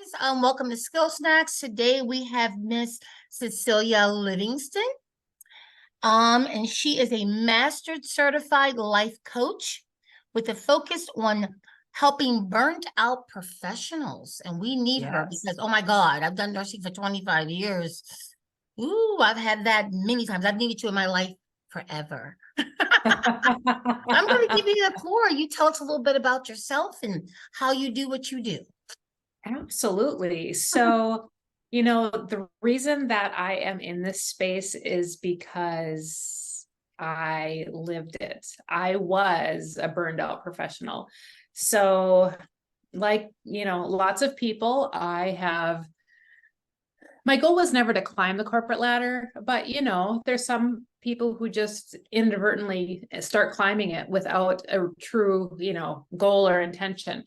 friends. Welcome to Skill Snacks. Today we have Miss Cecelia Livingston. And she is a mastered certified life coach with a focus on helping burnt out professionals. And we need her because, oh my God, I've done nursing for 25 years. Ooh, I've had that many times. I've needed you in my life forever. I'm going to give you the floor. You tell us a little bit about yourself and how you do what you do. Absolutely. So, the reason that I am in this space is because I lived it. I was a burned out professional. So, lots of people, my goal was never to climb the corporate ladder, but there's some people who just inadvertently start climbing it without a true, goal or intention.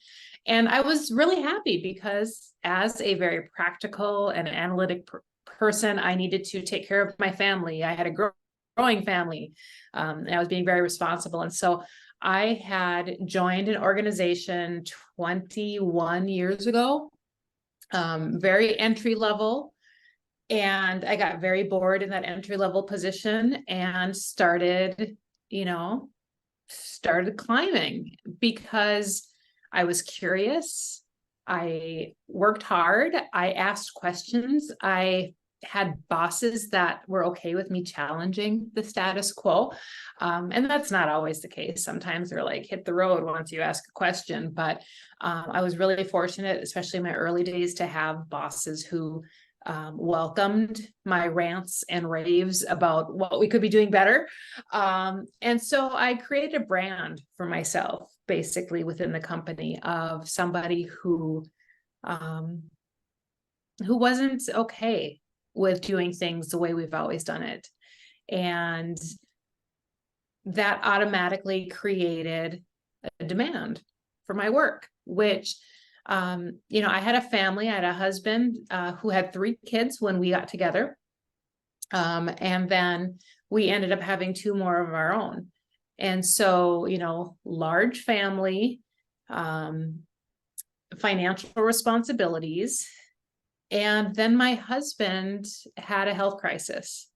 And I was really happy because as a very practical and analytic person, I needed to take care of my family. I had a growing family, and I was being very responsible. And so I had joined an organization 21 years ago, very entry level. And I got very bored in that entry level position and started climbing because I was curious. I worked hard. I asked questions. I had bosses that were okay with me challenging the status quo. And that's not always the case. Sometimes they're like, hit the road once you ask a question. But I was really fortunate, especially in my early days, to have bosses who welcomed my rants and raves about what we could be doing better. And so I created a brand for myself, basically within the company, of somebody who wasn't okay with doing things the way we've always done it. And that automatically created a demand for my work, which I had a family. I had a husband who had 3 kids when we got together. And then we ended up having 2 more of our own. And so, large family, financial responsibilities. And then my husband had a health crisis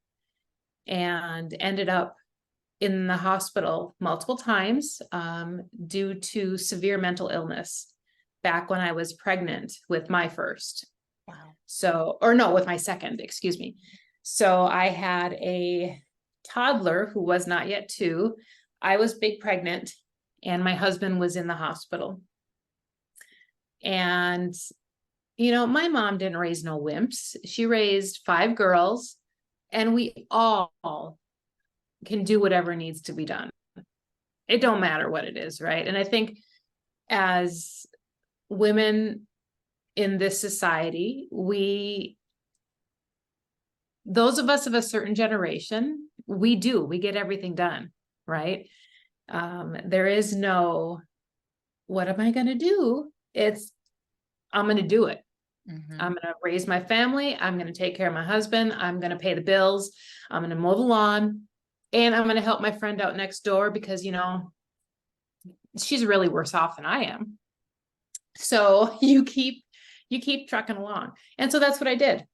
and ended up in the hospital multiple times due to severe mental illness. Back when I was pregnant with my first. Wow. With my second, excuse me. So I had a toddler who was not yet 2. I was big pregnant and my husband was in the hospital. And, my mom didn't raise no wimps. She raised 5 girls and we all can do whatever needs to be done. It don't matter what it is, right? And I think as women in this society, those of us of a certain generation, we get everything done, right? There is no, what am I going to do? I'm going to do it. Mm-hmm. I'm going to raise my family. I'm going to take care of my husband. I'm going to pay the bills. I'm going to mow the lawn, and I'm going to help my friend out next door because, she's really worse off than I am. So you keep trucking along. And so that's what I did.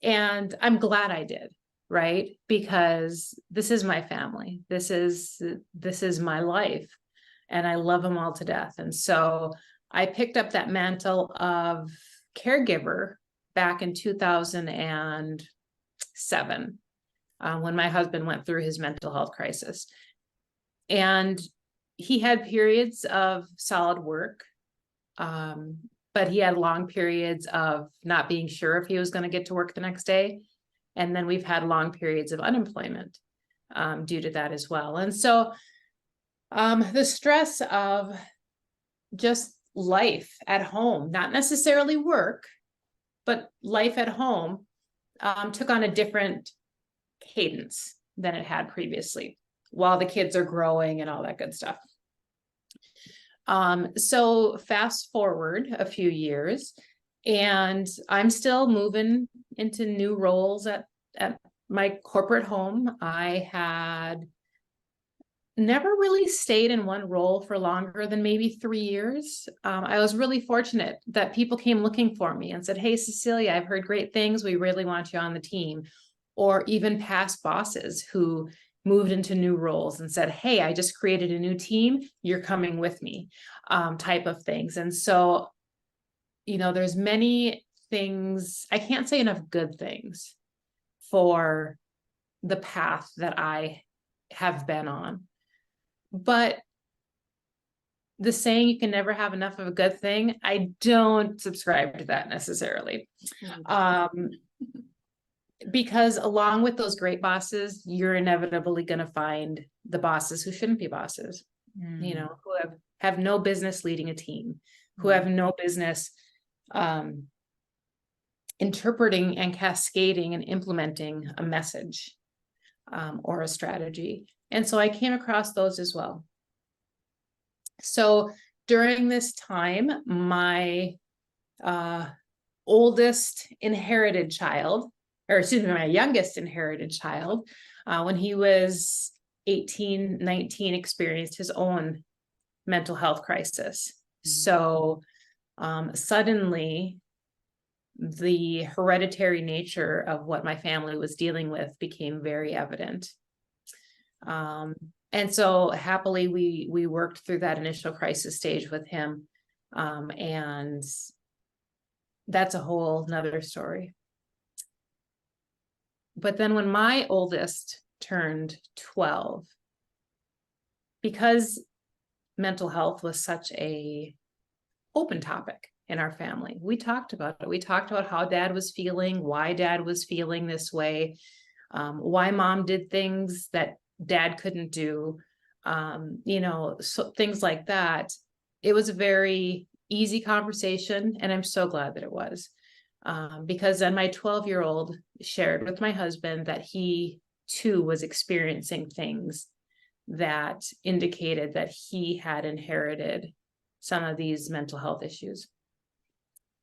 And I'm glad I did, right? Because this is my family. This is my life. And I love them all to death. And so I picked up that mantle of caregiver back in 2007, when my husband went through his mental health crisis. And he had periods of solid work. But he had long periods of not being sure if he was going to get to work the next day. And then we've had long periods of unemployment due to that as well. And so the stress of just life at home, not necessarily work, but life at home, took on a different cadence than it had previously while the kids are growing and all that good stuff. So fast forward a few years and I'm still moving into new roles at my corporate home. I had never really stayed in one role for longer than maybe 3 years. I was really fortunate that people came looking for me and said, "Hey, Cecelia, I've heard great things. We really want you on the team." Or even past bosses who moved into new roles and said, "Hey, I just created a new team. You're coming with me," type of things. And so, there's many things, I can't say enough good things for the path that I have been on. But the saying you can never have enough of a good thing, I don't subscribe to that necessarily. Because along with those great bosses, you're inevitably going to find the bosses who shouldn't be bosses, who have no business leading a team, who have no business interpreting and cascading and implementing a message or a strategy. And so I came across those as well. So during this time, my oldest inherited child, or excuse me, my youngest inherited child, when he was 18, 19, experienced his own mental health crisis. So suddenly, the hereditary nature of what my family was dealing with became very evident. And so happily, we worked through that initial crisis stage with him. And that's a whole nother story. But then when my oldest turned 12, because mental health was such a open topic in our family, we talked about it. We talked about how dad was feeling, why dad was feeling this way, why mom did things that dad couldn't do, so things like that. It was a very easy conversation, and I'm so glad that it was. Because then my 12-year-old shared with my husband that he too was experiencing things that indicated that he had inherited some of these mental health issues.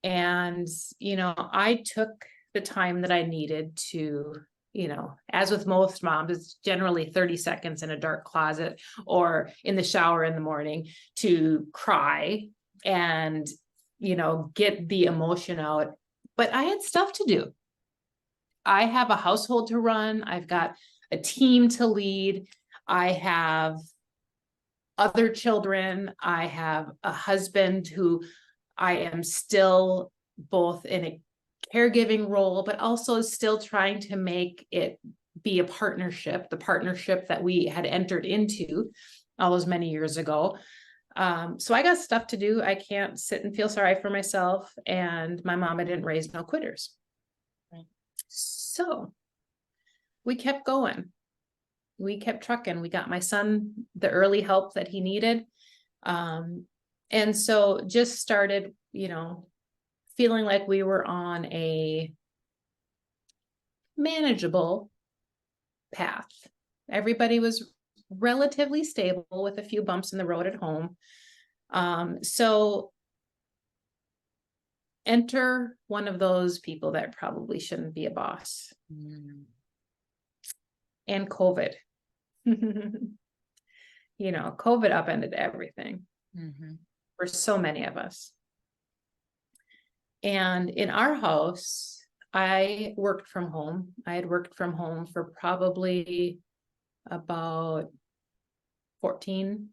And, I took the time that I needed to, as with most moms, it's generally 30 seconds in a dark closet or in the shower in the morning to cry and, get the emotion out. But I had stuff to do. I have a household to run. I've got a team to lead. I have other children. I have a husband who I am still both in a caregiving role, but also still trying to make it be a partnership, the partnership that we had entered into all those many years ago. So I got stuff to do. I can't sit and feel sorry for myself. And my mama didn't raise no quitters. Right. So we kept going. We kept trucking. We got my son the early help that he needed. And so just started, feeling like we were on a manageable path. Everybody was relatively stable with a few bumps in the road at home. So enter one of those people that probably shouldn't be a boss. And COVID. COVID upended everything for so many of us. And in our house, I worked from home. I had worked from home for probably about 14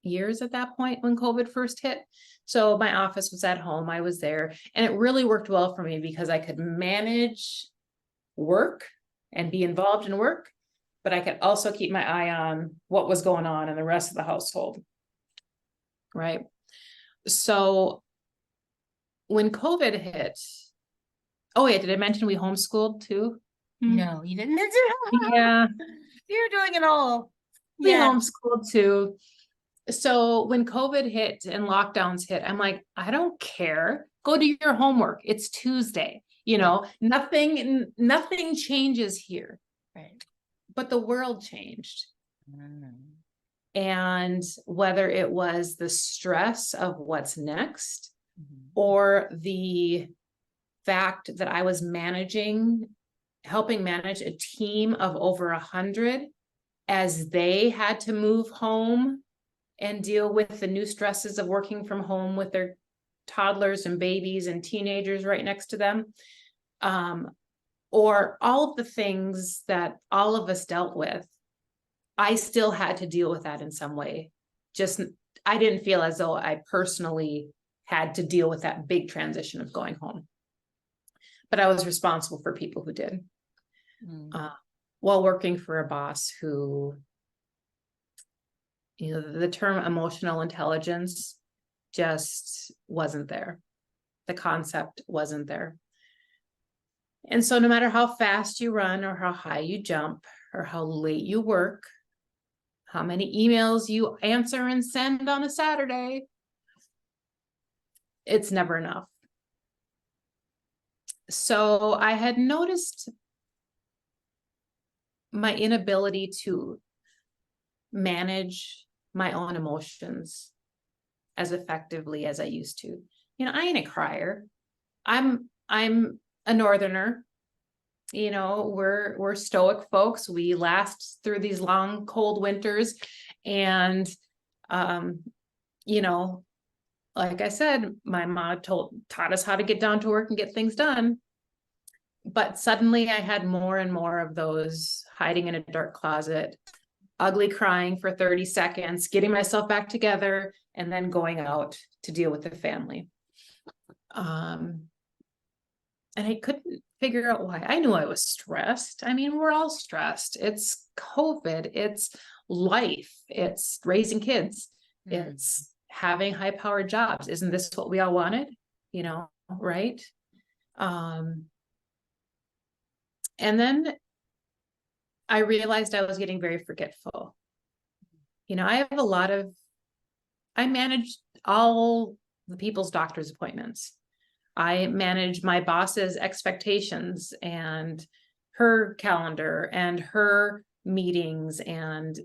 years at that point when COVID first hit. So my office was at home. I was there, and it really worked well for me because I could manage work and be involved in work, but I could also keep my eye on what was going on in the rest of the household. Right. So when COVID hit, oh yeah, did I mention we homeschooled too? No, you didn't mention it. Yeah. You're doing it all. We homeschooled too. So when COVID hit and lockdowns hit, I'm like, I don't care. Go do your homework. It's Tuesday. Nothing changes here. Right. But the world changed. And whether it was the stress of what's next or the fact that I was helping manage a team of over 100 as they had to move home and deal with the new stresses of working from home with their toddlers and babies and teenagers right next to them, or all of the things that all of us dealt with, I still had to deal with that in some way. Just, I didn't feel as though I personally had to deal with that big transition of going home, but I was responsible for people who did. While working for a boss who, you know, the term emotional intelligence just wasn't there. The concept wasn't there. And so no matter how fast you run or how high you jump or how late you work, how many emails you answer and send on a Saturday, it's never enough. So I had noticed my inability to manage my own emotions as effectively as I used to. You know, I ain't a crier. I'm a northerner. You know, we're stoic folks. We last through these long, cold winters. And you know, like I said, my mom taught us how to get down to work and get things done. But suddenly I had more and more of those hiding in a dark closet, ugly crying for 30 seconds, getting myself back together, and then going out to deal with the family. And I couldn't figure out why. I knew I was stressed. I mean, we're all stressed. It's COVID, it's life, it's raising kids, it's having high-powered jobs. Isn't this what we all wanted? You know, right? And then I realized I was getting very forgetful. You know, I managed all the people's doctor's appointments. I manage my boss's expectations and her calendar and her meetings. And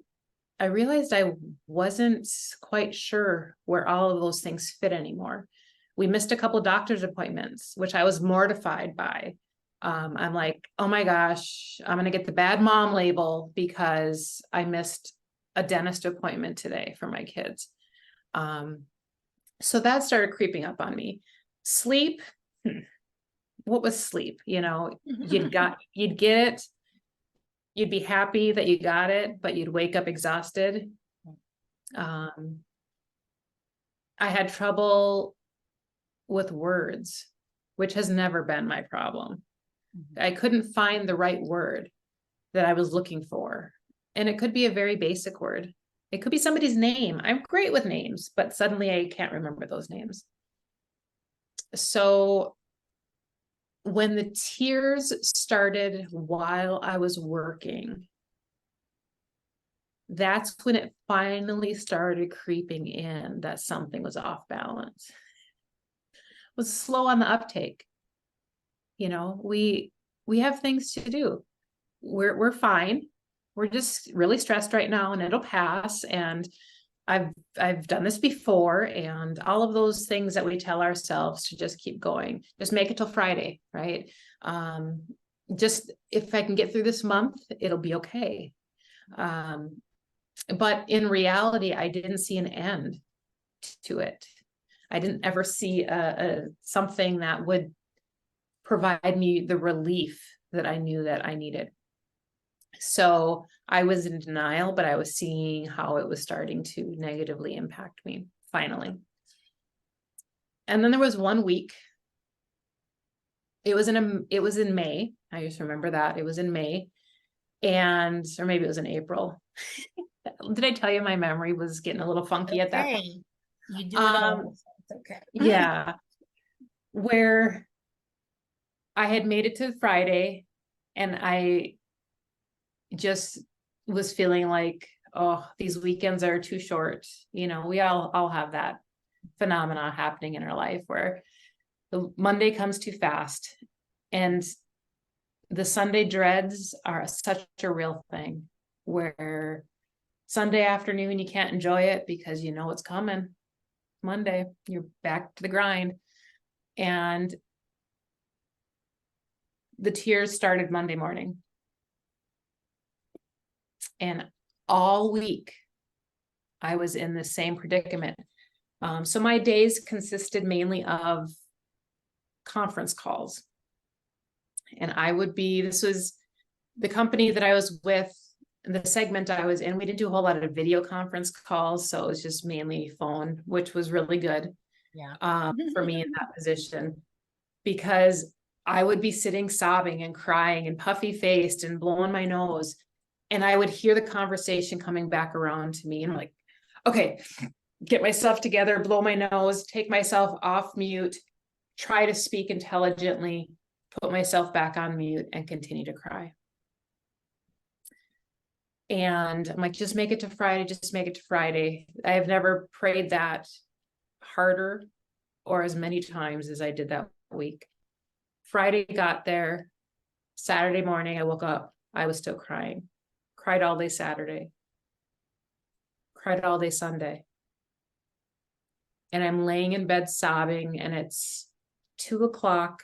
I realized I wasn't quite sure where all of those things fit anymore. We missed a couple of doctor's appointments, which I was mortified by. I'm like, oh my gosh, I'm going to get the bad mom label because I missed a dentist appointment today for my kids. So that started creeping up on me. Sleep. What was sleep? You know, you'd get it. You'd be happy that you got it, but you'd wake up exhausted. I had trouble with words, which has never been my problem. I couldn't find the right word that I was looking for. And it could be a very basic word. It could be somebody's name. I'm great with names, but suddenly I can't remember those names. So when the tears started while I was working, that's when it finally started creeping in that something was off balance. It was slow on the uptake. You know, we have things to do. We're fine. We're just really stressed right now, and it'll pass. And I've done this before, and all of those things that we tell ourselves to just keep going, just make it till Friday, right? Just if I can get through this month, it'll be okay. But in reality, I didn't see an end to it. I didn't ever see something that would provide me the relief that I knew that I needed. So I was in denial, but I was seeing how it was starting to negatively impact me finally. And then there was one week. It was in May. I just remember that it was in May, or maybe it was in April. Did I tell you my memory was getting a little funky at that point? You do it all. It's okay. Yeah. Where I had made it to Friday, and I just was feeling like, oh, these weekends are too short. You know, we all have that phenomena happening in our life where the Monday comes too fast, and the Sunday dreads are such a real thing, where Sunday afternoon you can't enjoy it because you know it's coming. Monday, you're back to the grind. And the tears started Monday morning. And all week, I was in the same predicament. So my days consisted mainly of conference calls. And this was the company that I was with, the segment I was in. We didn't do a whole lot of video conference calls. So it was just mainly phone, which was really good for me in that position, because I would be sitting sobbing and crying and puffy faced and blowing my nose. And I would hear the conversation coming back around to me. And I'm like, okay, get myself together, blow my nose, take myself off mute, try to speak intelligently, put myself back on mute, and continue to cry. And I'm like, just make it to Friday, just make it to Friday. I have never prayed that harder or as many times as I did that week. Friday got there. Saturday morning, I woke up. I was still crying. Cried all day Saturday. Cried all day Sunday. And I'm laying in bed sobbing, and it's 2:00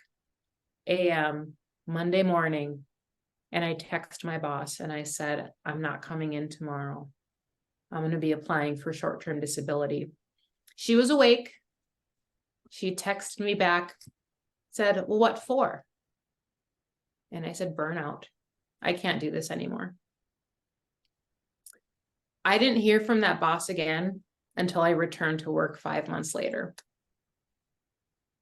a.m. Monday morning. And I text my boss and I said, I'm not coming in tomorrow. I'm going to be applying for short-term disability. She was awake. She texted me back, said, well, what for? And I said, burnout. I can't do this anymore. I didn't hear from that boss again until I returned to work 5 months later.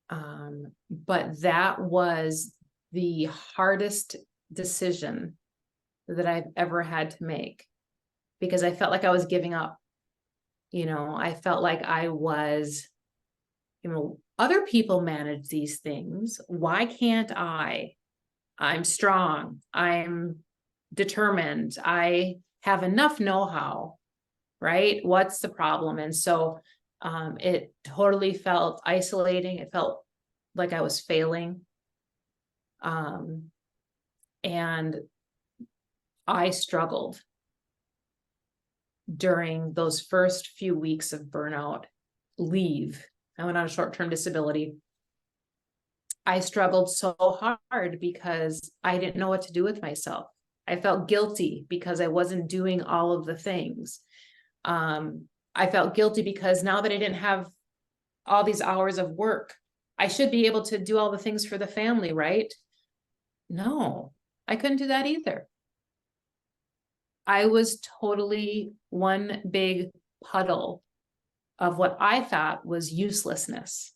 But that was the hardest decision that I've ever had to make, because I felt like I was giving up. I felt like I was, other people manage these things. Why can't I? I'm strong. I'm determined. I have enough know-how, right? What's the problem? And so it totally felt isolating. It felt like I was failing. And I struggled during those first few weeks of burnout leave. I went on a short-term disability. I struggled so hard because I didn't know what to do with myself. I felt guilty because I wasn't doing all of the things. I felt guilty because now that I didn't have all these hours of work, I should be able to do all the things for the family, right? No, I couldn't do that either. I was totally one big puddle of what I thought was uselessness.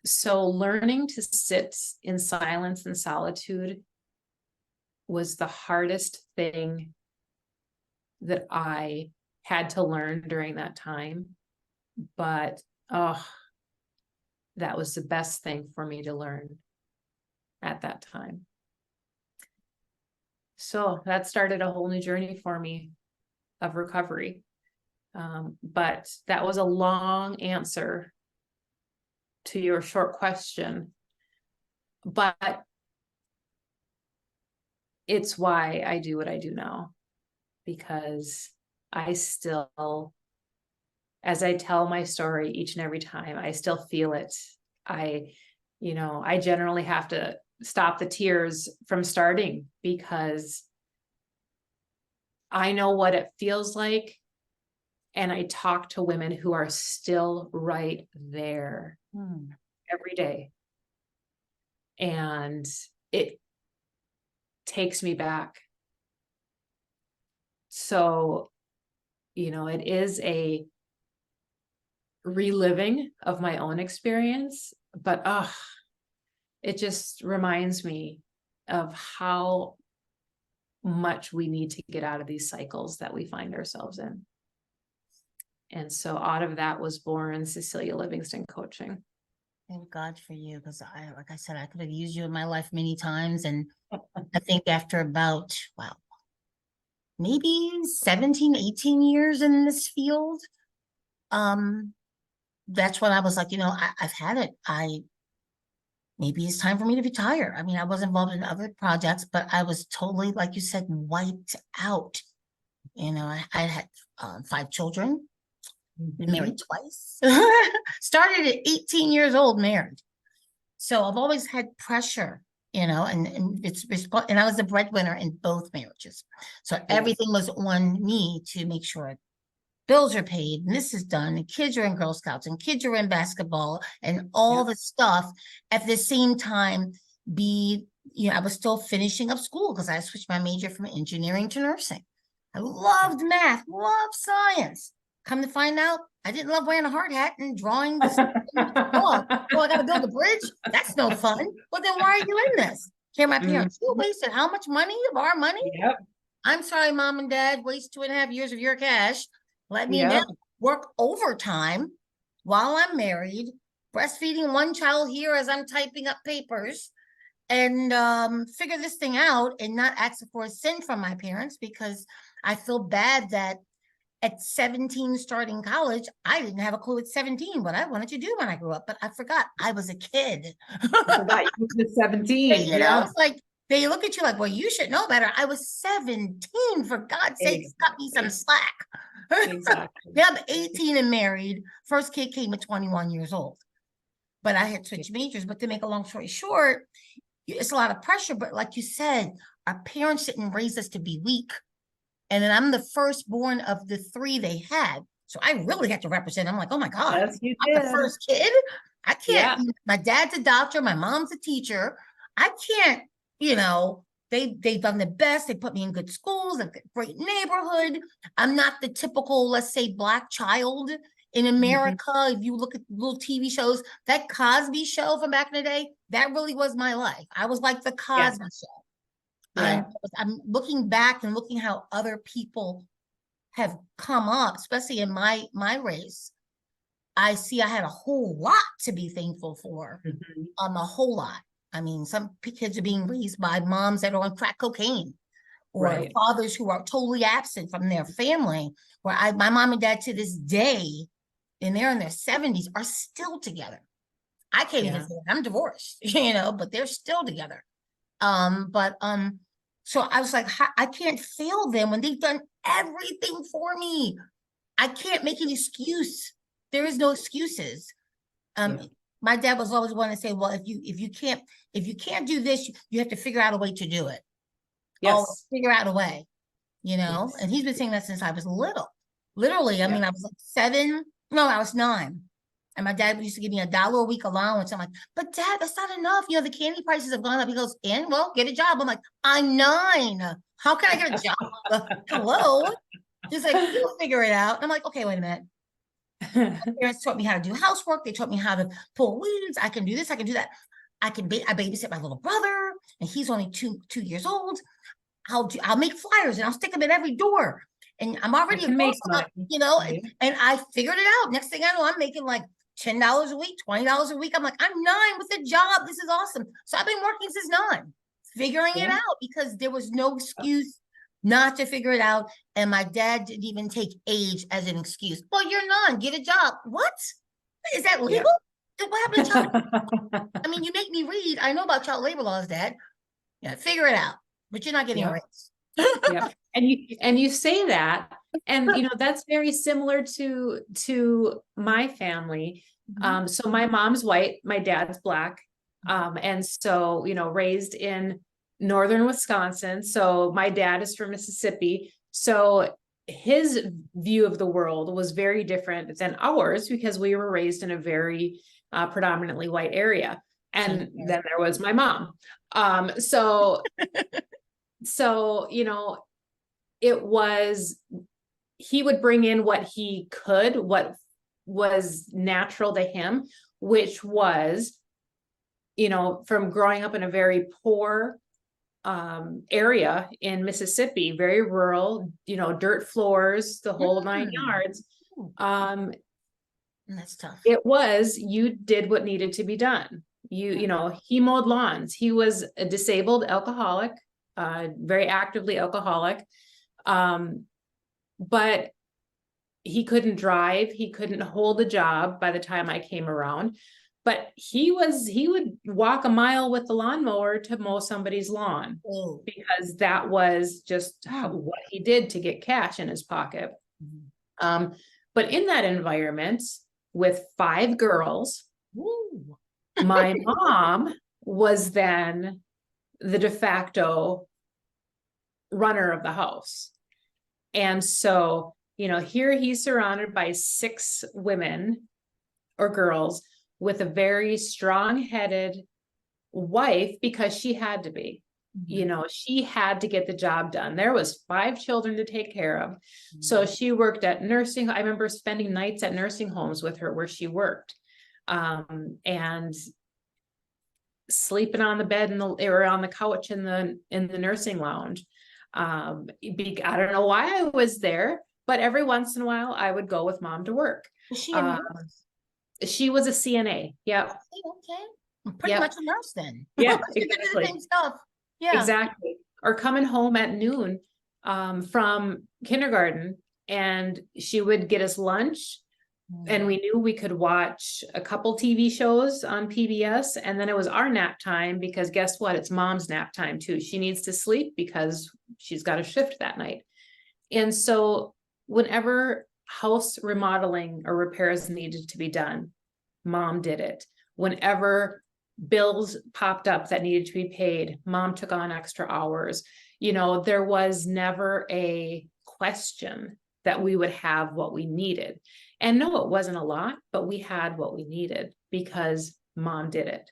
So learning to sit in silence and solitude was the hardest thing that I had to learn during that time. But that was the best thing for me to learn at that time. So that started a whole new journey for me of recovery. But that was a long answer to your short question. But it's why I do what I do now, because I still, as I tell my story each and every time, I still feel it. I generally have to stop the tears from starting, because I know what it feels like. And I talk to women who are still right there every day. And it takes me back. So, it is a reliving of my own experience, but it just reminds me of how much we need to get out of these cycles that we find ourselves in. And so out of that was born Cecelia Livingston Coaching. Thank God for you, because like I said, I could have used you in my life many times. And I think after about, maybe 17, 18 years in this field, that's when I was like, I've had it. Maybe it's time for me to retire. I mean, I was involved in other projects, but I was totally, like you said, wiped out. I had 5 children, been married twice, started at 18 years old, married. So I've always had pressure and and I was the breadwinner in both marriages. So everything was on me to make sure bills are paid and this is done and kids are in Girl Scouts and kids are in basketball and all the stuff at the same time. I was still finishing up school because I switched my major from engineering to nursing. I loved math, loved science. Come to find out, I didn't love wearing a hard hat and drawing this. Oh, I got to build a bridge? That's no fun. Well, then why are you in this? Here, my parents, you wasted how much money of our money? Yep. I'm sorry, mom and dad, waste 2.5 years of your cash. Let me Yep. now work overtime while I'm married, breastfeeding one child here as I'm typing up papers, and figure this thing out and not ask for a cent from my parents, because I feel bad that at 17 starting college, I didn't have a clue at 17 what I wanted to do when I grew up, but I forgot I was a kid. I forgot you were 17. It's like they look at you like, well, you should know better. I was 17, for God's sake, cut me some slack. Exactly. Yeah, I'm 18 and married. First kid came at 21 years old. But I had switched majors. But to make a long story short, it's a lot of pressure. But like you said, our parents didn't raise us to be weak. And then I'm the firstborn of the 3 they had. So I really had to represent. I'm like, oh my God, Yes, you I'm did. the first kid. I can't. My dad's a doctor. My mom's a teacher. I can't, they've done the best. They put me in good schools, a great neighborhood. I'm not the typical, let's say, Black child in America. If you look at little TV shows, that Cosby Show from back in the day, that really was my life. I was like the Cosby Show. Yeah. I'm looking back and looking how other people have come up, especially in my race. I see I had a whole lot to be thankful for. A whole lot. I mean, some kids are being raised by moms that are on crack cocaine, or fathers who are totally absent from their family. Where my mom and dad to this day, and they're in their 70s, are still together. I can't even say I'm divorced, but they're still together. So I was like, I can't fail them when they've done everything for me. I can't make an excuse. There is no excuses. My dad was always one to say, well, if you can't do this, you have to figure out a way to do it. Yes. Figure out a way, and he's been saying that since I was little. Literally, I mean, I was like 7, no, I was 9. And my dad used to give me $1 a week allowance. I'm like, but Dad, that's not enough. The candy prices have gone up. He goes, and well, get a job. I'm like, I'm 9. How can I get a job? Hello? He's like, you'll figure it out. I'm like, okay, wait a minute. My parents taught me how to do housework. They taught me how to pull weeds. I can do this. I can do that. I babysit my little brother, and he's only two years old. I'll make flyers and I'll stick them in every door. And I'm already and I figured it out. Next thing I know, I'm making like $10 a week, $20 a week. I'm like, I'm 9 with a job. This is awesome. So I've been working since 9, figuring it out, because there was no excuse not to figure it out. And my dad didn't even take age as an excuse. Well, you're 9, get a job. What? Is that legal? What happened to child? I mean, you make me read. I know about child labor laws, Dad. Yeah, figure it out. But you're not getting a raise. And you say that, and that's very similar to my family. So my mom's white, my dad's Black. And so, raised in northern Wisconsin. So my dad is from Mississippi. So his view of the world was very different than ours, because we were raised in a very predominantly white area. And then there was my mom. So, he would bring in what he could, what was natural to him, which was, from growing up in a very poor area in Mississippi, very rural, dirt floors, the whole 9 yards. That's tough. It was, you did what needed to be done. He mowed lawns. He was a disabled alcoholic, very actively alcoholic. But he couldn't drive. He couldn't hold a job by the time I came around, but he would walk a mile with the lawnmower to mow somebody's lawn, because that was just what he did to get cash in his pocket. But in that environment with 5 girls, my mom was then the de facto runner of the house. And so, here he's surrounded by 6 women or girls with a very strong-headed wife, because she had to be. She had to get the job done. There was 5 children to take care of. So she worked at nursing. I remember spending nights at nursing homes with her where she worked, and sleeping on the bed or on the couch in the nursing lounge. I don't know why I was there, but every once in a while I would go with mom to work. Was she a nurse? She was a CNA. Yeah. Okay. Pretty much a nurse then. Yeah, She did the exactly. same stuff. Yeah. Exactly. Or coming home at noon from kindergarten, and she would get us lunch, and we knew we could watch a couple TV shows on PBS, and then it was our nap time, because guess what? It's mom's nap time too. She needs to sleep because she's got a shift that night. And so whenever house remodeling or repairs needed to be done, mom did it. Whenever bills popped up that needed to be paid, mom took on extra hours. There was never a question that we would have what we needed. And no, it wasn't a lot, but we had what we needed because mom did it.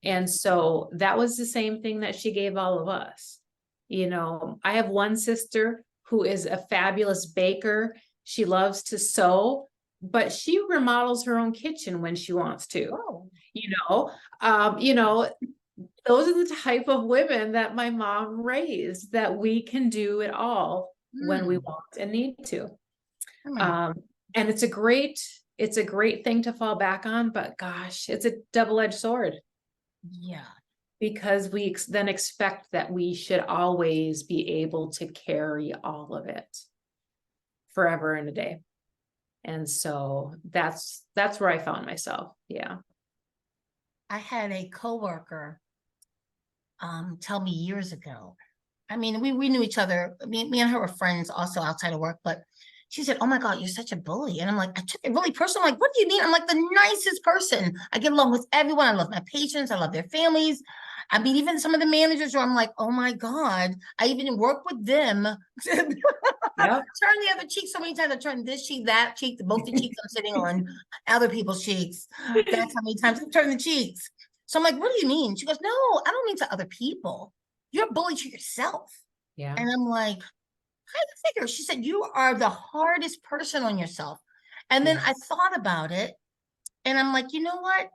And so that was the same thing that she gave all of us. I have one sister who is a fabulous baker. She loves to sew, but she remodels her own kitchen when she wants to. Those are the type of women that my mom raised, that we can do it all when we want and need to. And it's a great thing to fall back on, but gosh, it's a double-edged sword. Yeah. Because we then expect that we should always be able to carry all of it forever and a day. And so that's where I found myself. Yeah. I had a coworker tell me years ago. I mean, we knew each other. Me and her were friends also outside of work, but she said, "Oh my God, you're such a bully." And I'm like, I took it really personal. I'm like, what do you mean? I'm like the nicest person. I get along with everyone. I love my patients. I love their families. I mean, even some of the managers where I'm like, oh my God, I even work with them. Turn the other cheek so many times. I turn this cheek, that cheek, both the cheeks I'm sitting on, other people's cheeks. That's how many times I turn the cheeks. So I'm like, what do you mean? She goes, no, I don't mean to other people. You're a bully to yourself. Yeah. And I'm like, how do you figure? She said, you are the hardest person on yourself. And then I thought about it, and I'm like, you know what?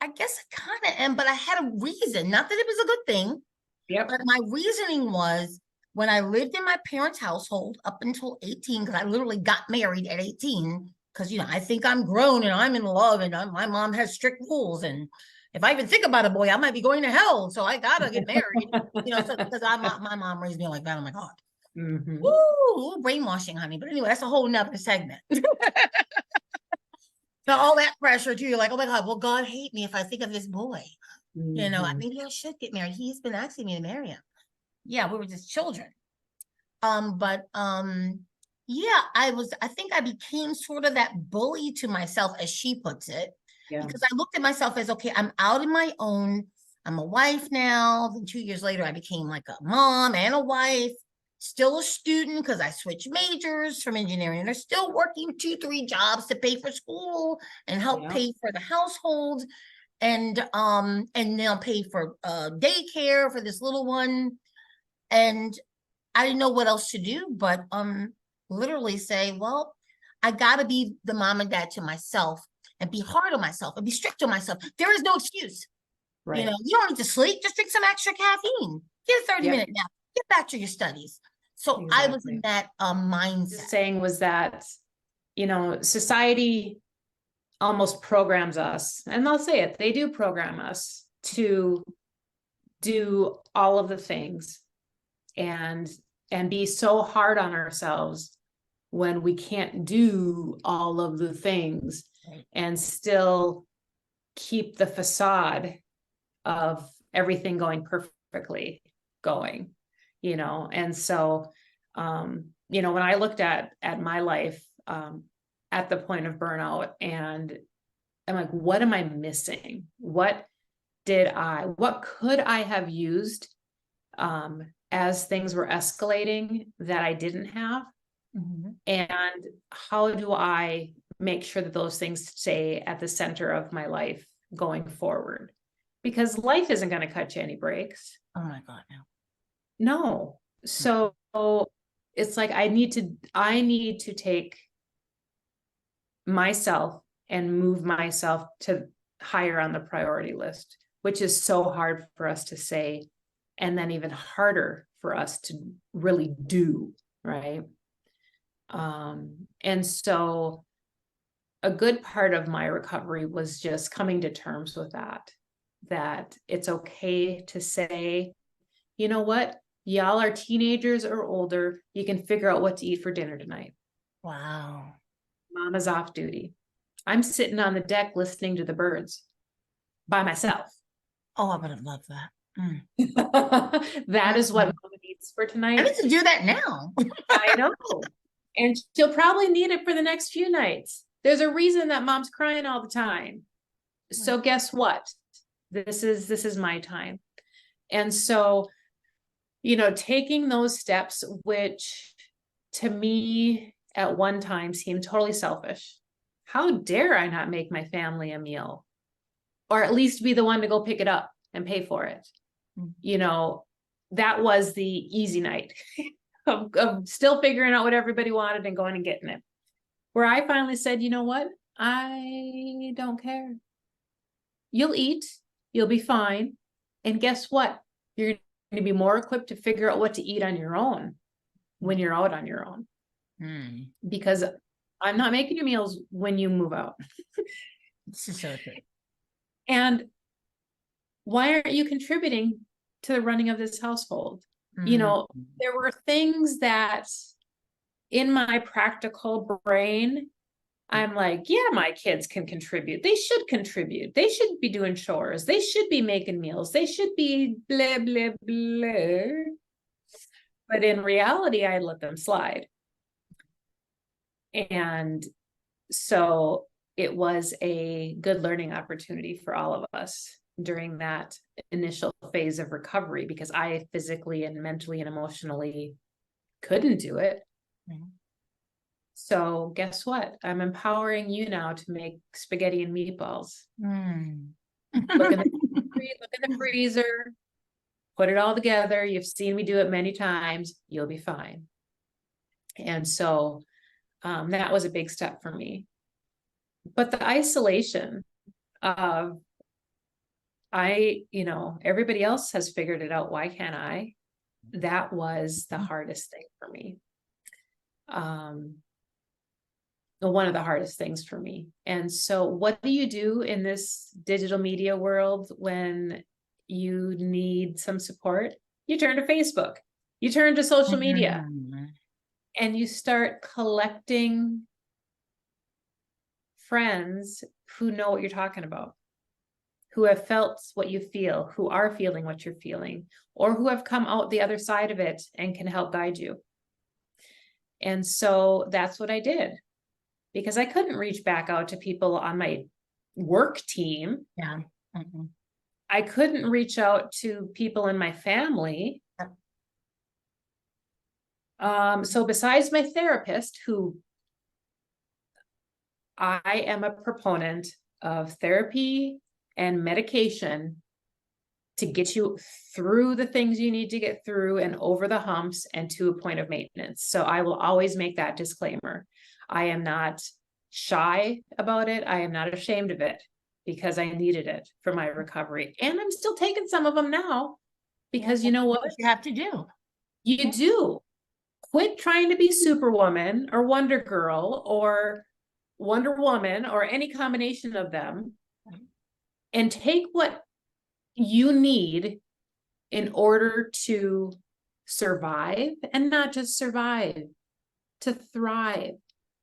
I guess I kind of am, but I had a reason. Not that it was a good thing. But my reasoning was, when I lived in my parents' household up until 18, because I literally got married at 18, because, I think I'm grown and I'm in love, and my mom has strict rules. And if I even think about a boy, I might be going to hell. So I got to get married, because my mom raised me like that. Oh my God. Woo, brainwashing, honey. But anyway, that's a whole nother segment. So all that pressure too, you're like, oh my God, will God hate me if I think of this boy? Maybe I should get married. He's been asking me to marry him. Yeah, we were just children. Yeah, I think I became sort of that bully to myself, as she puts it, because I looked at myself as, okay, I'm out on my own. I'm a wife now. Then 2 years later, I became like a mom and a wife, still a student because I switched majors from engineering. They're still working 2-3 jobs to pay for school and help pay for the household, and they'll pay for daycare for this little one. And I didn't know what else to do, but literally say, well, I gotta be the mom and dad to myself, and be hard on myself, and be strict on myself. There is no excuse. You don't need to sleep. Just drink some extra caffeine. Get a 30-minute nap. Get back to your studies. So I was in that mindset. Saying was that, society almost programs us, and they'll say it, they do program us to do all of the things and be so hard on ourselves when we can't do all of the things, and still keep the facade of everything going perfectly going, and so, when I looked at my life, at the point of burnout, and I'm like, what am I missing? What could I have used as things were escalating that I didn't have. Mhm. And how do I make sure that those things stay at the center of my life going forward? Because life isn't going to cut you any breaks. Oh my God, no. No. So it's like I need to take myself and move myself to higher on the priority list, which is so hard for us to say, and then even harder for us to really do, right? And so a good part of my recovery was just coming to terms with that it's okay to say, you know what, y'all are teenagers or older, you can figure out what to eat for dinner tonight. Wow. Mama's off duty. I'm sitting on the deck listening to the birds by myself. Oh, I would have loved that. Mm. That is what mama needs for I tonight. need to do that now. I know. And she'll probably need it for the next few nights. There's a reason that mom's crying all the time. So guess what? This is my time. And so, taking those steps, which to me at one time seemed totally selfish. How dare I not make my family a meal? Or at least be the one to go pick it up and pay for it. That was the easy night of still figuring out what everybody wanted and going and getting it. Where I finally said, you know what? I don't care. You'll eat, you'll be fine. And guess what? You're going to be more equipped to figure out what to eat on your own when you're out on your own. Because I'm not making you meals when you move out. This is so true. And why aren't you contributing to the running of this household? There were things that in my practical brain, I'm like, yeah, my kids can contribute. They should contribute. They should be doing chores. They should be making meals. They should be blah, blah, blah. But in reality, I let them slide. And so it was a good learning opportunity for all of us during that initial phase of recovery, because I physically and mentally and emotionally couldn't do it. So guess what? I'm empowering you now to make spaghetti and meatballs. Look in the freezer, put it all together. You've seen me do it many times. You'll be fine. And so that was a big step for me. But the isolation of everybody else has figured it out. Why can't I? That was the hardest thing for me. One of the hardest things for me. And so what do you do in this digital media world when you need some support? You turn to Facebook, you turn to social media, and you start collecting friends who know what you're talking about, who have felt what you feel, who are feeling what you're feeling, or who have come out the other side of it and can help guide you. And so that's what I did, because I couldn't reach back out to people on my work team. Yeah. I couldn't reach out to people in my family. So besides my therapist, who I am a proponent of therapy and medication to get you through the things you need to get through and over the humps and to a point of maintenance. So I will always make that disclaimer. I am not shy about it. I am not ashamed of it, because I needed it for my recovery. And I'm still taking some of them now, because you know what? You have to do. You do. Quit trying to be Superwoman or Wonder Girl or Wonder Woman or any combination of them, and take what you need in order to survive, and not just survive, to thrive.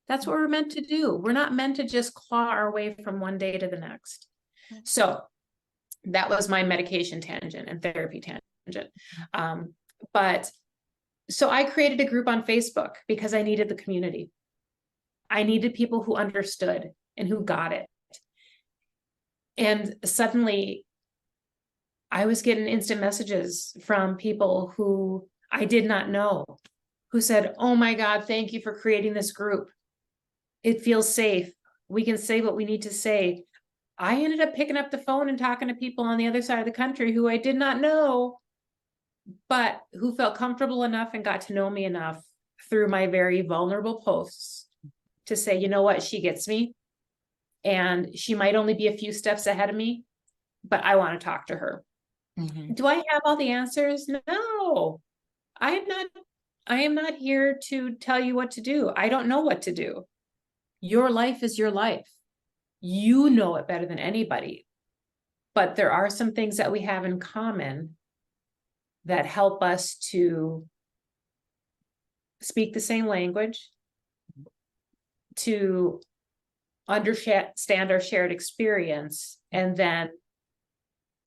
That's what we're meant to do. We're not meant to just claw our way from one day to the next. So that was my medication tangent and therapy tangent. But so I created a group on Facebook because I needed the community. I needed people who understood and who got it. And suddenly I was getting instant messages from people who I did not know, who said, "Oh my God, thank you for creating this group. It feels safe. We can say what we need to say." I ended up picking up the phone and talking to people on the other side of the country who I did not know, but who felt comfortable enough and got to know me enough through my very vulnerable posts to say, you know what, she gets me. And she might only be a few steps ahead of me, but I want to talk to her. Mhm. Do I have all the answers? No, I am not here to tell you what to do. I don't know what to do. Your life is your life. You know it better than anybody. But there are some things that we have in common that help us to speak the same language, to understand our shared experience. And then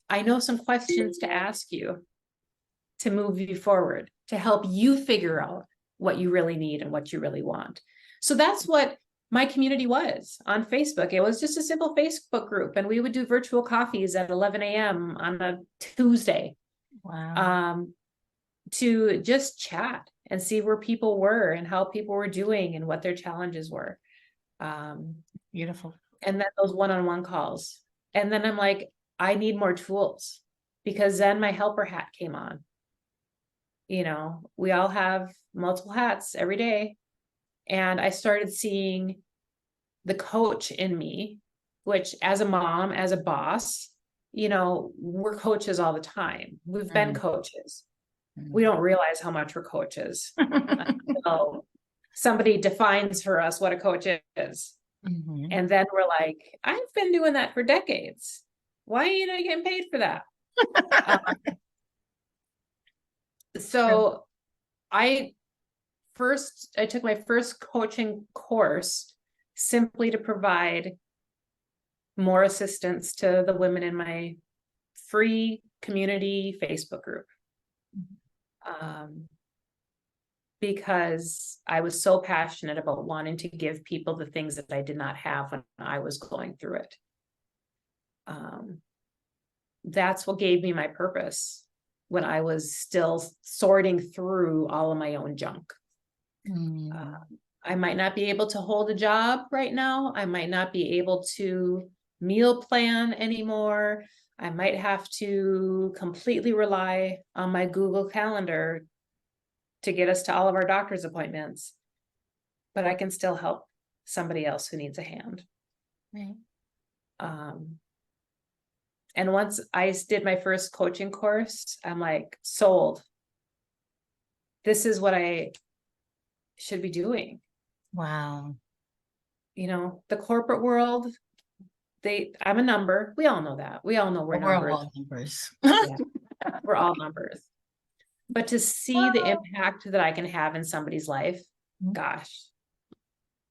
I know some questions to ask you to move you forward, to help you figure out what you really need and what you really want. So that's what my community was on Facebook. It was just a simple Facebook group, and we would do virtual coffees at 11 a.m. on a Tuesday. Wow. To just chat and see where people were and how people were doing and what their challenges were. Beautiful. And then those one-on-one calls. And then I'm like, I need more tools, because then my helper hat came on. You know, we all have multiple hats every day. And I started seeing the coach in me, which as a mom, as a boss, you know, we're coaches all the time. We've been coaches. We don't realize how much we're coaches until somebody defines for us what a coach is. Mhm. And then we're like, I've been doing that for decades. Why are you not getting paid for that? So I took my first coaching course simply to provide more assistance to the women in my free community Facebook group. Because I was so passionate about wanting to give people the things that I did not have when I was going through it. That's what gave me my purpose when I was still sorting through all of my own junk. I might not be able to hold a job right now. I might not be able to meal plan anymore. I might have to completely rely on my Google Calendar to get us to all of our doctor's appointments, but I can still help somebody else who needs a hand. Right. And once I did my first coaching course, I'm like, sold. This is what I should be doing. Wow. You know, the corporate world, I'm a number. We all know that. We all know we're numbers. All numbers. Yeah, we're all numbers. But to see the impact that I can have in somebody's life, gosh,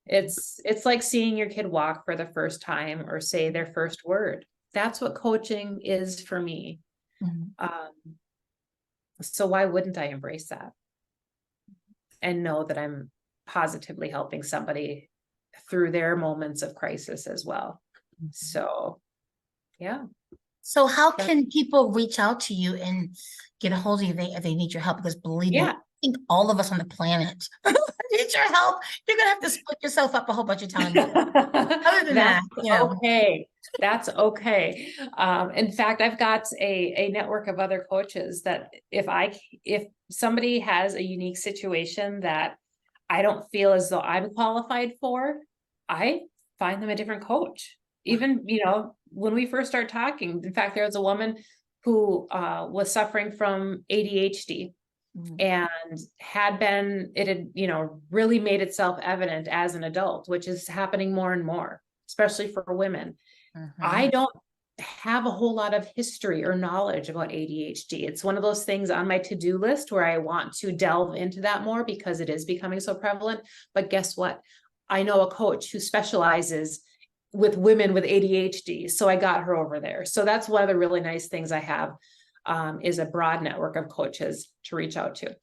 it's like seeing your kid walk for the first time or say their first word. That's what coaching is for me. So why wouldn't I embrace that and know that I'm positively helping somebody through their moments of crisis as well? So, yeah. So how can people reach out to you and get a hold of you if they need your help? Because believe me, I think all of us on the planet need your help. You're gonna have to split yourself up a whole bunch of times. Other than that, you know. Okay. That's okay. In fact, I've got a network of other coaches that if somebody has a unique situation that I don't feel as though I'm qualified for, I find them a different coach. Even, you know, when we first started talking, in fact, there was a woman who was suffering from ADHD and it had, you know, really made itself evident as an adult, which is happening more and more, especially for women. I don't have a whole lot of history or knowledge about ADHD. It's one of those things on my to-do list where I want to delve into that more because it is becoming so prevalent. But guess what? I know a coach who specializes with women with ADHD. So I got her over there. So that's one of the really nice things I have, is a broad network of coaches to reach out to.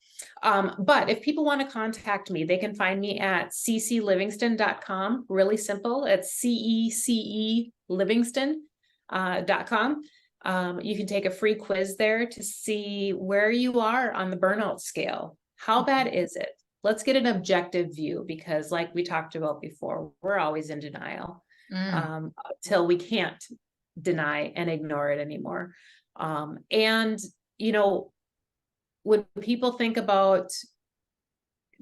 But if people want to contact me, they can find me at CeceLivingston.com. Really simple. It's CECE Livingston.com. You can take a free quiz there to see where you are on the burnout scale. How bad is it? Let's get an objective view, because like we talked about before, we're always in denial until we can't deny and ignore it anymore. And, you know, when people think about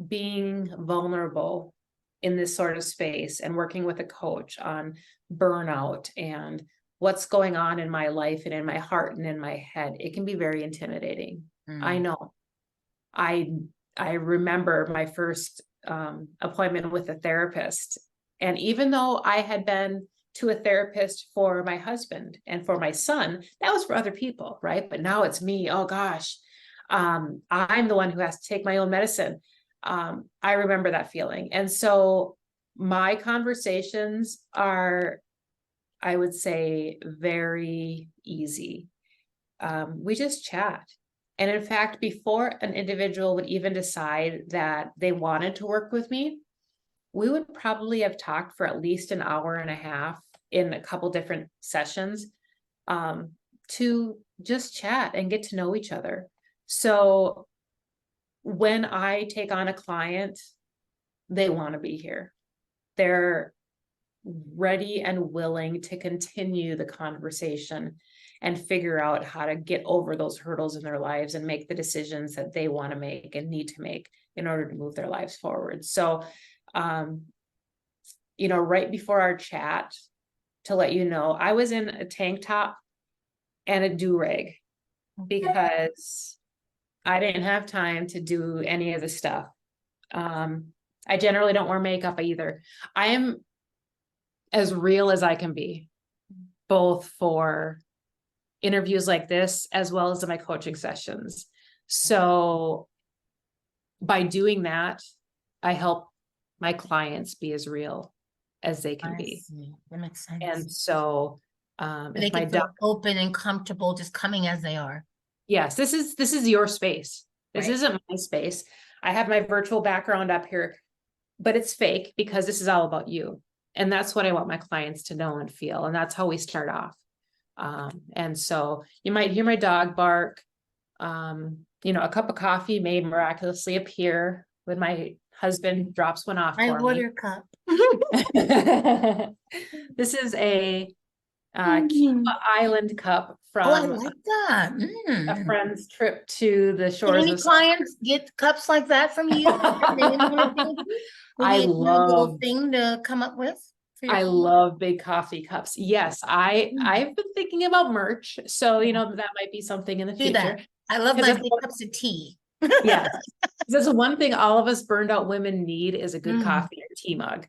being vulnerable in this sort of space and working with a coach on burnout and what's going on in my life and in my heart and in my head, it can be very intimidating. I know. I remember my first appointment with a therapist. And even though I had been to a therapist for my husband and for my son, that was for other people, right? But now it's me. Oh gosh, I'm the one who has to take my own medicine. I remember that feeling. And so my conversations are, I would say, very easy. We just chat. And in fact, before an individual would even decide that they wanted to work with me, we would probably have talked for at least an hour and a half in a couple different sessions to just chat and get to know each other. So when I take on a client, they want to be here. They're ready and willing to continue the conversation and figure out how to get over those hurdles in their lives and make the decisions that they want to make and need to make in order to move their lives forward. So, you know, right before our chat, to let you know, I was in a tank top and a do-rag because I didn't have time to do any of the stuff. I generally don't wear makeup either. I am as real as I can be, both for interviews like this, as well as in my coaching sessions. So by doing that, I help my clients be as real as they can be. That makes sense. And so, they can feel open and comfortable just coming as they are. Yes, this is your space. This Right. isn't my space. I have my virtual background up here, but it's fake because this is all about you. And that's what I want my clients to know and feel. And that's how we start off. And so you might hear my dog bark. You know, a cup of coffee may miraculously appear when my husband drops one off My for water cup. me. This is a Cuba Island cup Oh, I from like that. a friend's trip to the Did shores any of clients get cups like that from you? I A love little thing to come up with for your I clients? love big coffee cups. Yes, I've been thinking about merch, so you know that might be something in the Do future. that. I love 'Cause my that's big one- cups of tea. Yeah, that's one thing all of us burned out women need is a good coffee or tea mug.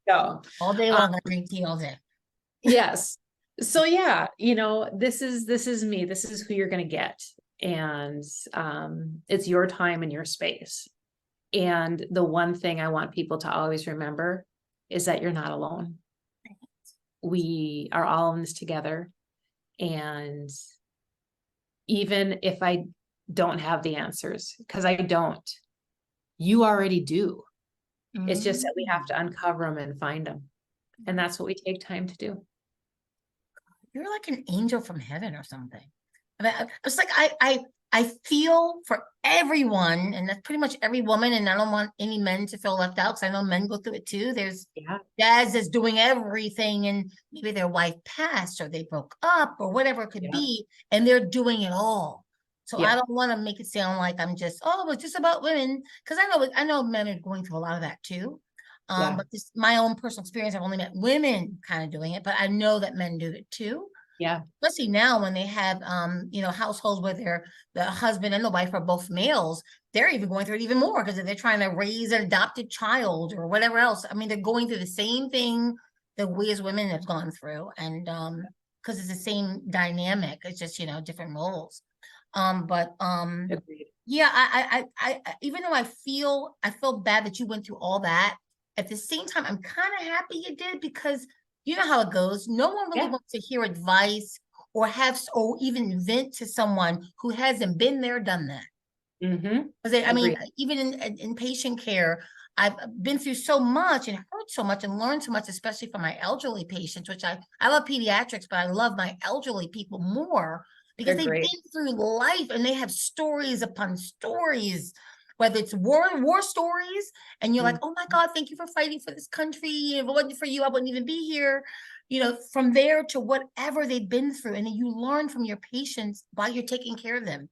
So All day long, I drink tea all day. yes. So yeah, you know, this is me. This is who you're gonna get. And it's your time and your space. And the one thing I want people to always remember is that you're not alone. We are all in this together. And even if I don't have the answers, because I don't, you already do. It's just that we have to uncover them and find them. And that's what we take time to do. You're like an angel from heaven or something. I mean, it's like I feel for everyone, and that's pretty much every woman, and I don't want any men to feel left out because I know men go through it too. There's dads that's doing everything, and maybe their wife passed or they broke up or whatever it could be, and they're doing it all. So I don't want to make it sound like I'm just, oh, it's just about women, because I know men are going through a lot of that too. But just my own personal experience, I've only met women kind of doing it, but I know that men do it too. Yeah. Especially now when they have, you know, households where the husband and the wife are both males, they're even going through it even more because they're trying to raise an adopted child or whatever else. I mean, they're going through the same thing that we as women have gone through. And because it's the same dynamic, it's just, you know, different roles. Agreed. Yeah, I even though I feel bad that you went through all that, at the same time, I'm kind of happy you did, because you know how it goes. No one really wants to hear advice or even vent to someone who hasn't been there, done that. I mean, even in patient care, I've been through so much and heard so much and learned so much, especially from my elderly patients, which I love pediatrics, but I love my elderly people more because They're they've great. been through life and they have stories upon stories, whether it's war stories, and you're like, oh my God, thank you for fighting for this country. If it wasn't for you, I wouldn't even be here. From there to whatever they've been through, and then you learn from your patients while you're taking care of them.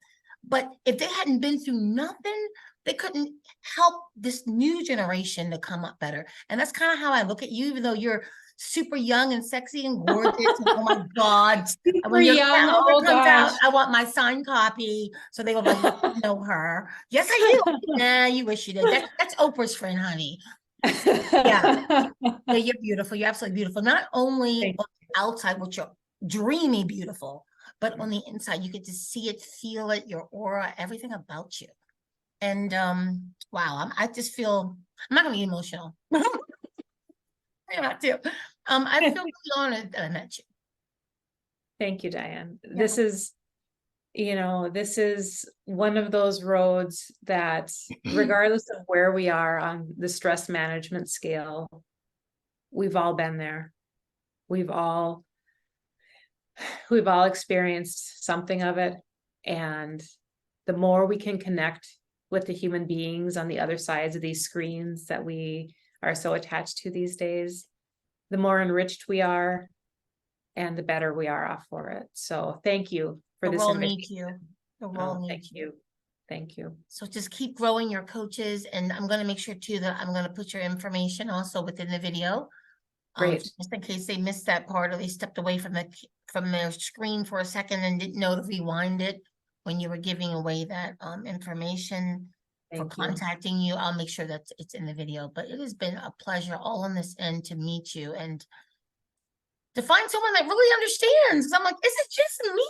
But if they hadn't been through nothing, they couldn't help this new generation to come up better. And that's kind of how I look at you, even though you're super young and sexy and gorgeous. And, oh my God. Super When your young. calendar Oh comes gosh. out, I want my signed copy. So they will like, know her. Yes, I do. Nah, you wish you did. That's Oprah's friend, honey. Yeah. Yeah, you're beautiful. You're absolutely beautiful. Not only on the outside, which you're dreamy beautiful, but on the inside, you get to see it, feel it, your aura, everything about you. And wow, I just feel, I'm not gonna be emotional. I have to. I feel really honored that I met you. Thank you, Diane. Yeah. This is one of those roads that regardless of where we are on the stress management scale, we've all been there. We've all experienced something of it. And the more we can connect with the human beings on the other sides of these screens that we are so attached to these days, the more enriched we are and the better we are off for it. So thank you for The this world invitation. needs you. The world Thank needs you. Thank you. So just keep growing your coaches, and I'm going to make sure too that I'm going to put your information also within the video. Great. Just in case they missed that part or they stepped away from their screen for a second and didn't know to rewind it when you were giving away that information for Thank you. contacting you. I'll make sure that it's in the video. But it has been a pleasure all on this end to meet you and to find someone that really understands. I'm like, is it just me?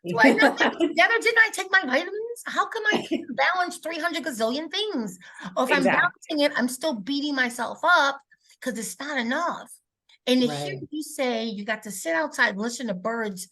Do I not get it together? Didn't I take my vitamins? How come I can't balance 300 gazillion things? Or if I'm balancing it, I'm still beating myself up because it's not enough. And to hear you say you got to sit outside and listen to birds,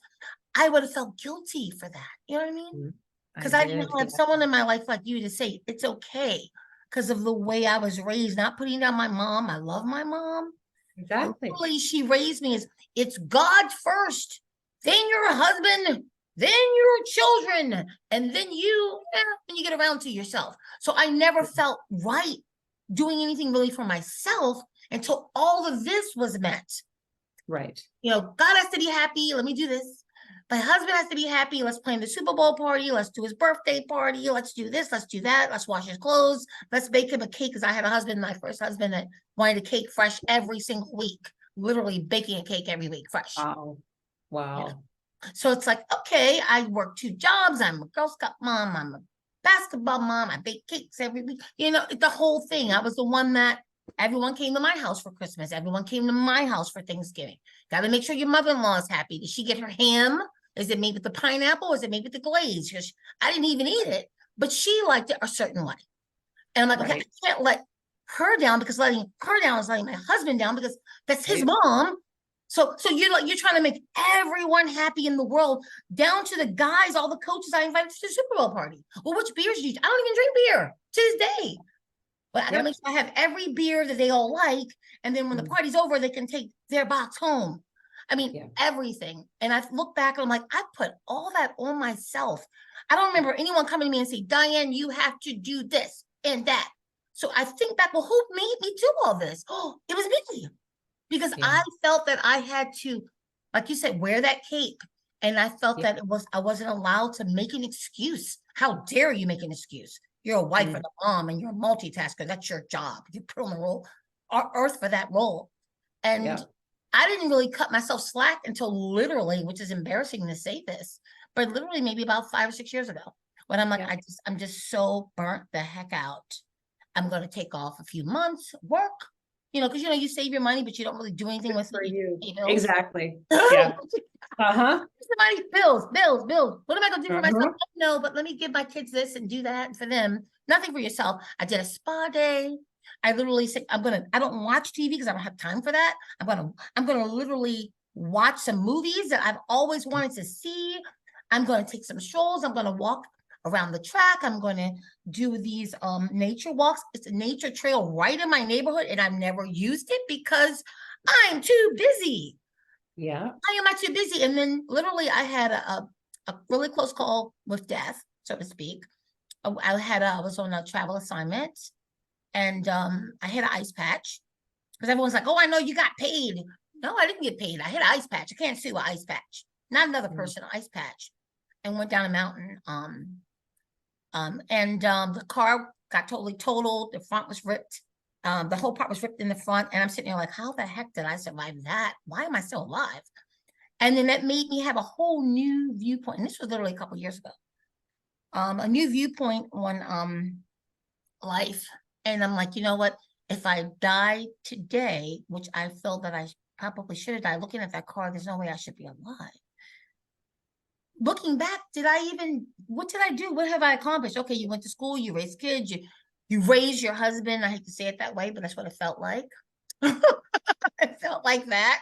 I would have felt guilty for that. You know what I mean? Because I didn't have someone in my life like you to say it's okay because of the way I was raised, not putting down my mom. I love my mom. Exactly. Really, she raised me as it's God first, then your husband, then your children, and then you, when you get around to yourself. So I never felt right doing anything really for myself until all of this was met. Right. God has to be happy. Let me do this. My husband has to be happy. Let's plan the Super Bowl party. Let's do his birthday party. Let's do this. Let's do that. Let's wash his clothes. Let's bake him a cake. Because I had a husband, my first husband, that wanted a cake fresh every single week. Literally baking a cake every week, fresh. Wow. Wow. So it's like, okay, I work 2 jobs. I'm a Girl Scout mom. I'm a basketball mom. I bake cakes every week. The whole thing. I was the one that everyone came to my house for Christmas. Everyone came to my house for Thanksgiving. Got to make sure your mother-in-law is happy. Did she get her ham? Is it made with the pineapple? Is it made with the glaze? Because I didn't even eat it, but she liked it a certain way. And I'm like, okay, I can't let her down because letting her down is letting my husband down because that's his mom. So you're trying to make everyone happy in the world, down to the guys, all the coaches I invited to the Super Bowl party. Well, which beers do you? I don't even drink beer to this day. But I gotta make sure I have every beer that they all like, and then when the party's over, they can take their box home. I mean, everything. And I look back and I'm like, I put all that on myself. I don't remember anyone coming to me and say, Diane, you have to do this and that. So I think back, well, who made me do all this? Oh, it was me. Because I felt that I had to, like you said, wear that cape. And I felt that I wasn't allowed to make an excuse. How dare you make an excuse? You're a wife and a mom and you're a multitasker. That's your job. You put on the role, earth for that role. And I didn't really cut myself slack until literally, which is embarrassing to say this, but literally maybe about 5 or 6 years ago, when I'm like, I'm just so burnt the heck out. I'm going to take off a few months, work, because you save your money, but you don't really do anything with it. You. Exactly. Yeah. Bills. What am I going to do for myself? No, but let me give my kids this and do that for them. Nothing for yourself. I did a spa day. I literally said, I don't watch TV because I don't have time for that. I'm gonna literally watch some movies that I've always wanted to see. I'm going to take some strolls. I'm going to walk around the track. I'm going to do these nature walks. It's a nature trail right in my neighborhood, and I've never used it because I'm too busy. Yeah. Why am I too busy? And then literally I had a really close call with death, so to speak. I was on a travel assignment, and I had an ice patch because everyone's like, "Oh, I know you got paid." No, I didn't get paid. I had an ice patch. I can't sue an ice patch. Not another person, ice patch. And went down a mountain. The car got totally totaled. The front was ripped. The whole part was ripped in the front. And I'm sitting there like, how the heck did I survive that? Why am I still alive? And then that made me have a whole new viewpoint. And this was literally a couple of years ago. A new viewpoint on life. And I'm like, you know what? If I die today, which I feel that I probably should have died, looking at that car, there's no way I should be alive. Looking back, what did I do? What have I accomplished? Okay, you went to school, you raised kids, you raised your husband. I hate to say it that way, but that's what it felt like. It felt like that.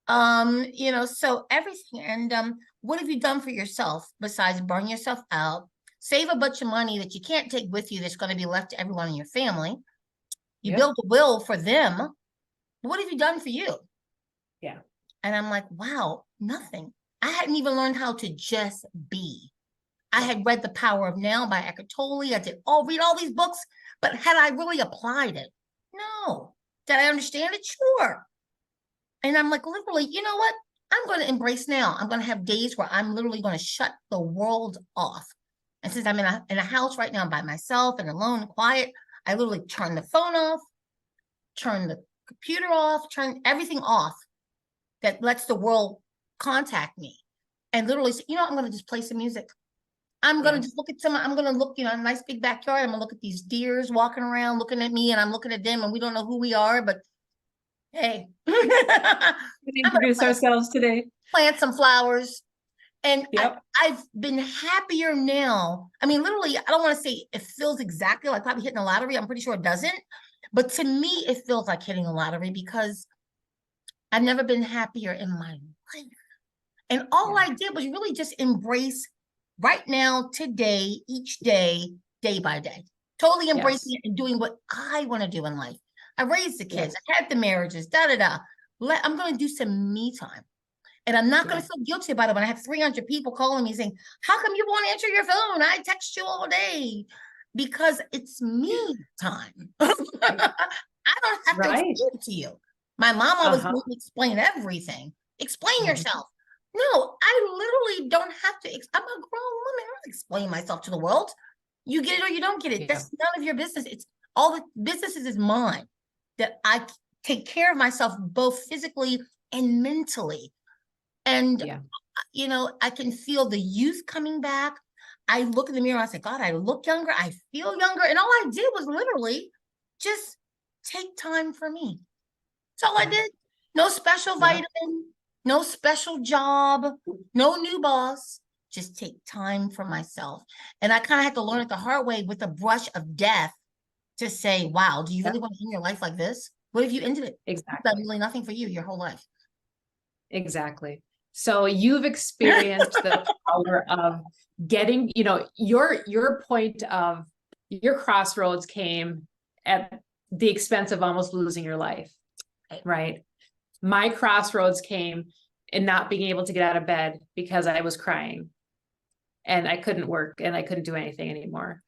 So everything. And what have you done for yourself besides burn yourself out, save a bunch of money that you can't take with you that's going to be left to everyone in your family? You build a will for them. What have you done for you? Yeah. And I'm like, wow, nothing. I hadn't even learned how to just be. I had read The Power of Now by Eckhart Tolle. I read all these books, but had I really applied it? No. Did I understand it? Sure. And I'm like, literally, you know what? I'm going to embrace now. I'm going to have days where I'm literally going to shut the world off. And since I'm in a house right now by myself and alone and quiet, I literally turn the phone off, turn the computer off, turn everything off that lets the world contact me, and literally say, I'm going to just play some music. I'm going to just look at I'm going to look, a nice big backyard. I'm going to look at these deers walking around, looking at me, and I'm looking at them, and we don't know who we are, but hey, We introduce ourselves today. Plant some flowers. And Yep. I've been happier now. I mean, literally, I don't want to say it feels exactly like probably hitting the lottery. I'm pretty sure it doesn't. But to me, it feels like hitting a lottery because I've never been happier in my life. And all I did was really just embrace right now, today, each day, day by day. Totally embracing it and doing what I want to do in life. I raised the kids. I had the marriages, I'm going to do some me time. And I'm not going to feel guilty about it when I have 300 people calling me saying, how come you won't answer your phone? I text you all day. Because it's me time. I don't have to explain it to you. My mom always made me explain everything. Explain yourself. No, I literally don't have to. I'm a grown woman. I don't explain myself to the world. You get it or you don't get it. That's none of your business. It's all the businesses is mine. That I take care of myself both physically and mentally. And, I can feel the youth coming back. I look in the mirror and I say, God, I look younger. I feel younger. And all I did was literally just take time for me. That's all I did. No special vitamin, no special job, no new boss. Just take time for myself. And I kind of had to learn it the hard way with the brush of death to say, wow, do you really want to end your life like this? What if you ended it? Exactly. It's done really nothing for you your whole life. Exactly. So you've experienced the power of getting, your point of your crossroads came at the expense of almost losing your life, right? My crossroads came in not being able to get out of bed because I was crying and I couldn't work and I couldn't do anything anymore.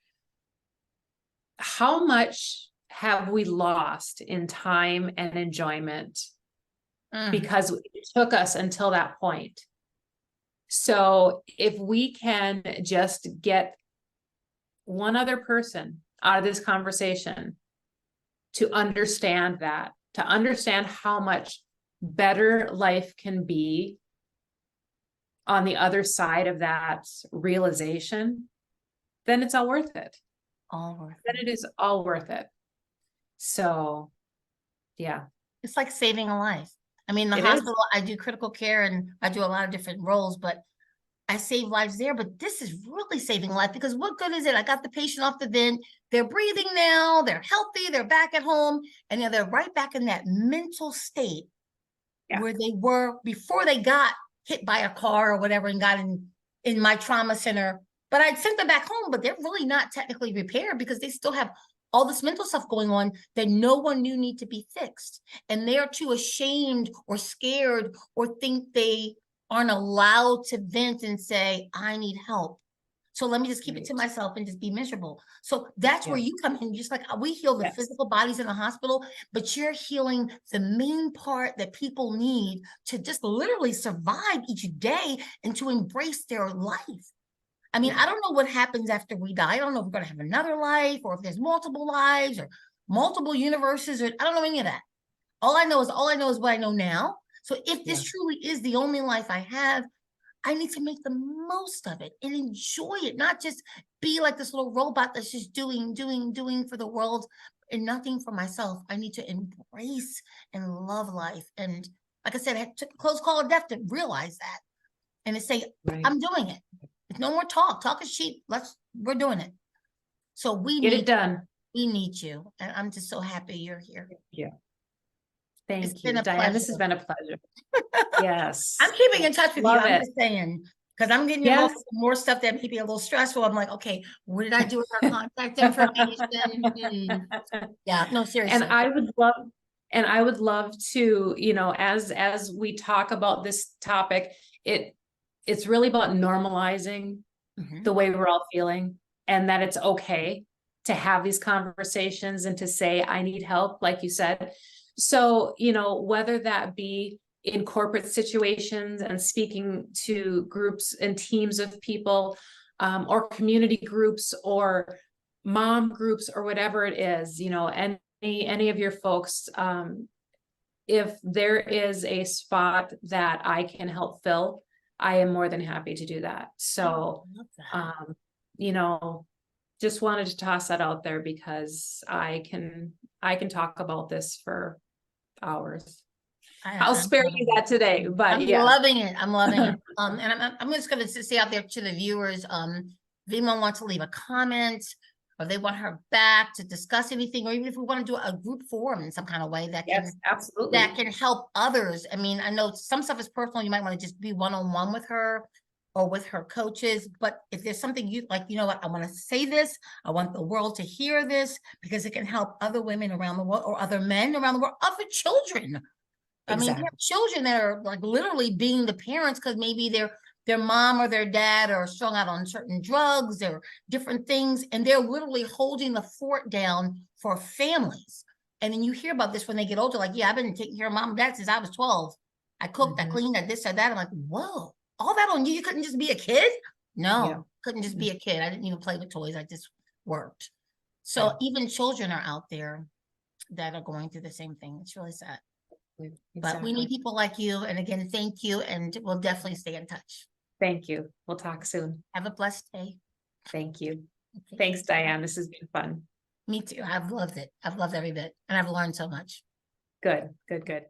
How much have we lost in time and enjoyment because it took us until that point? So if we can just get one other person out of this conversation to understand that, to understand how much better life can be on the other side of that realization, then it's all worth it. Then it is all worth it. So, yeah. It's like saving a life. I mean, the hospital, I do critical care and I do a lot of different roles, but I save lives there. But this is really saving life because what good is it? I got the patient off the vent. They're breathing now. They're healthy. They're back at home. And now they're right back in that mental state where they were before they got hit by a car or whatever and got in my trauma center But I'd sent them back home, but they're really not technically repaired because they still have all this mental stuff going on that no one knew need to be fixed. And they're too ashamed or scared or think they aren't allowed to vent and say, I need help. So let me just keep it to myself and just be miserable. So that's where you come in. Just like we heal the physical bodies in the hospital, but you're healing the main part that people need to just literally survive each day and to embrace their life. I mean, I don't know what happens after we die. I don't know if we're going to have another life or if there's multiple lives or multiple universes, or I don't know any of that. All I know is what I know now. So if this truly is the only life I have, I need to make the most of it and enjoy it, not just be like this little robot that's just doing for the world and nothing for myself. I need to embrace and love life. And like I said, I took a close call of death to realize that and to say, I'm doing it. It's no more talk. Talk is cheap. We're doing it. So we Get it done. We need you. And I'm just so happy you're here. Thank you, Diane. This has been a pleasure. Yes. I'm keeping in touch with Love you. I'm it. just saying, because I'm getting involved with more stuff that may be a little stressful. I'm like, okay, what did I do with our contact information? Yeah, no, seriously. And I would love to, you know, as we talk about this topic, it's really about normalizing the way we're all feeling, and that it's okay to have these conversations and to say, I need help, like you said. So, you know, whether that be in corporate situations and speaking to groups and teams of people, or community groups or mom groups or whatever it is, you know, any of your folks, if there is a spot that I can help fill, I am more than happy to do that. So, you know, just wanted to toss that out there because I can talk about this for hours. I'll spare you that today, but I'm loving it. I'm loving it. And I'm just going to say out there to the viewers, if anyone wants to leave a comment or they want her back to discuss anything, or even if we want to do a group forum in some kind of way that can help others. I mean, I know some stuff is personal. You might want to just be one-on-one with her or with her coaches. But if there's something you like, you know what, I want to say this, I want the world to hear this because it can help other women around the world or other men around the world, other children. I mean, we have children that are like literally being the parents because maybe their mom or their dad are strung out on certain drugs or different things, and they're literally holding the fort down for families. And then you hear about this when they get older, like, yeah, I've been taking care of mom and dad since I was 12. I cooked, I cleaned, I this or that. I'm like, whoa, all that on you? You couldn't just be a kid? No, couldn't just be a kid. I didn't even play with toys. I just worked. So even children are out there that are going through the same thing. It's really sad. But we need people like you. And again, thank you. And we'll definitely stay in touch. Thank you. We'll talk soon. Have a blessed day. Thank you. Okay. Thanks, Diane. This has been fun. Me too. I've loved it. I've loved every bit. And I've learned so much. Good, good, good.